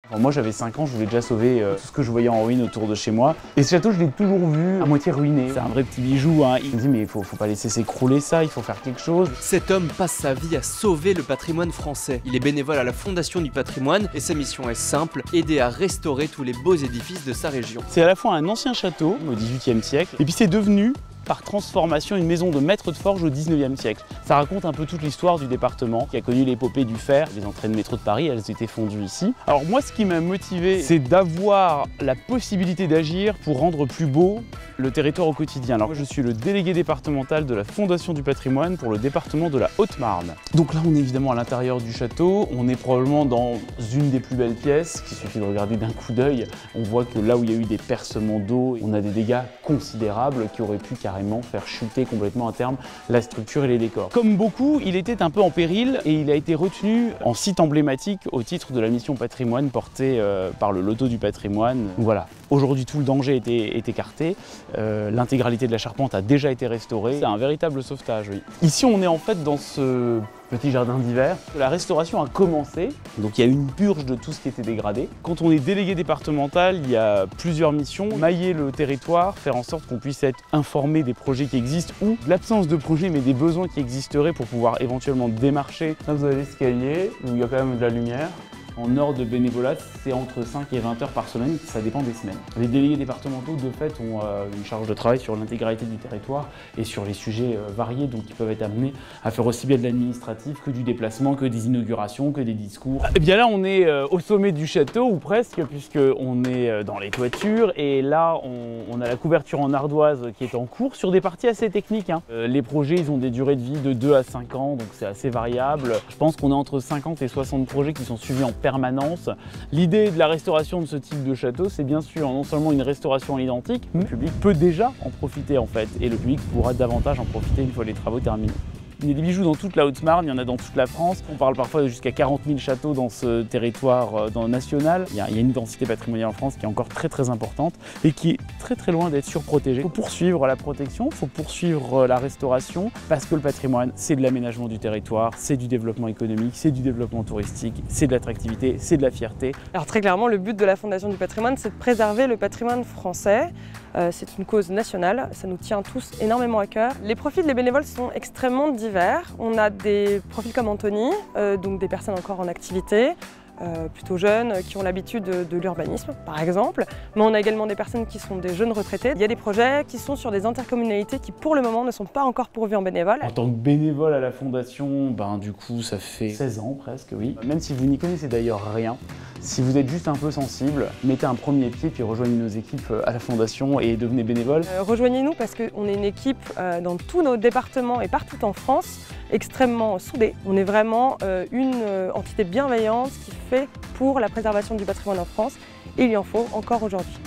Alors moi j'avais 5 ans, je voulais déjà sauver tout ce que je voyais en ruine autour de chez moi. Et ce château, je l'ai toujours vu à moitié ruiné. C'est un vrai petit bijou, hein. Il me dit mais il faut pas laisser s'écrouler ça, il faut faire quelque chose. Cet homme passe sa vie à sauver le patrimoine français. Il est bénévole à la Fondation du patrimoine et sa mission est simple, aider à restaurer tous les beaux édifices de sa région. C'est à la fois un ancien château au XVIIIe siècle, et puis c'est devenu par transformation une maison de maître de forge au 19e siècle. Ça raconte un peu toute l'histoire du département qui a connu l'épopée du fer. Les entrées de métro de Paris, elles étaient fondues ici. Alors moi, ce qui m'a motivé, c'est d'avoir la possibilité d'agir pour rendre plus beau le territoire au quotidien. Alors moi, je suis le délégué départemental de la Fondation du patrimoine pour le département de la Haute-Marne. Donc là, on est évidemment à l'intérieur du château. On est probablement dans une des plus belles pièces. Il suffit de regarder d'un coup d'œil. On voit que là où il y a eu des percements d'eau, on a des dégâts considérables qui auraient pu carrément faire chuter complètement à terme la structure et les décors. Comme beaucoup, il était un peu en péril et il a été retenu en site emblématique au titre de la mission patrimoine portée par le Loto du patrimoine. Donc voilà, aujourd'hui tout le danger est écarté, l'intégralité de la charpente a déjà été restaurée. C'est un véritable sauvetage, oui. Ici on est en fait dans ce petit jardin d'hiver. La restauration a commencé, donc il y a eu une purge de tout ce qui était dégradé. Quand on est délégué départemental, il y a plusieurs missions. Mailler le territoire, faire en sorte qu'on puisse être informé des projets qui existent ou de l'absence de projets mais des besoins qui existeraient pour pouvoir éventuellement démarcher. Là vous avez l'escalier où il y a quand même de la lumière. En heure de bénévolat, c'est entre 5 et 20 heures par semaine, ça dépend des semaines. Les délégués départementaux, de fait, ont une charge de travail sur l'intégralité du territoire et sur les sujets variés, donc ils peuvent être amenés à faire aussi bien de l'administratif que du déplacement, que des inaugurations, que des discours. Et bien là, on est au sommet du château, ou presque, puisqu'on est dans les toitures, et là, on a la couverture en ardoise qui est en cours sur des parties assez techniques, hein. Les projets, ils ont des durées de vie de 2 à 5 ans, donc c'est assez variable. Je pense qu'on a entre 50 et 60 projets qui sont suivis en permanence. L'idée de la restauration de ce type de château, c'est bien sûr non seulement une restauration à l'identique, mais le public peut déjà en profiter en fait, et le public pourra davantage en profiter une fois les travaux terminés. Il y a des bijoux dans toute la Haute-Marne, il y en a dans toute la France. On parle parfois de jusqu'à 40 000 châteaux dans ce territoire national. Il y a une densité patrimoniale en France qui est encore très importante et qui est très loin d'être surprotégée. Il faut poursuivre la protection, il faut poursuivre la restauration parce que le patrimoine, c'est de l'aménagement du territoire, c'est du développement économique, c'est du développement touristique, c'est de l'attractivité, c'est de la fierté. Alors très clairement, le but de la Fondation du patrimoine, c'est de préserver le patrimoine français. C'est une cause nationale, ça nous tient tous énormément à cœur. Les profils des bénévoles sont extrêmement divers. On a des profils comme Anthony, donc des personnes encore en activité, plutôt jeunes, qui ont l'habitude de l'urbanisme, par exemple. Mais on a également des personnes qui sont des jeunes retraités. Il y a des projets qui sont sur des intercommunalités qui, pour le moment, ne sont pas encore pourvus en bénévoles. En tant que bénévole à la Fondation, du coup, ça fait 16 ans presque, oui. Même si vous n'y connaissez d'ailleurs rien, si vous êtes juste un peu sensible, mettez un premier pied puis rejoignez nos équipes à la Fondation et devenez bénévole. Rejoignez-nous parce qu'on est une équipe dans tous nos départements et partout en France, extrêmement soudée. On est vraiment une entité bienveillante qui fait pour la préservation du patrimoine en France et il y en faut encore aujourd'hui.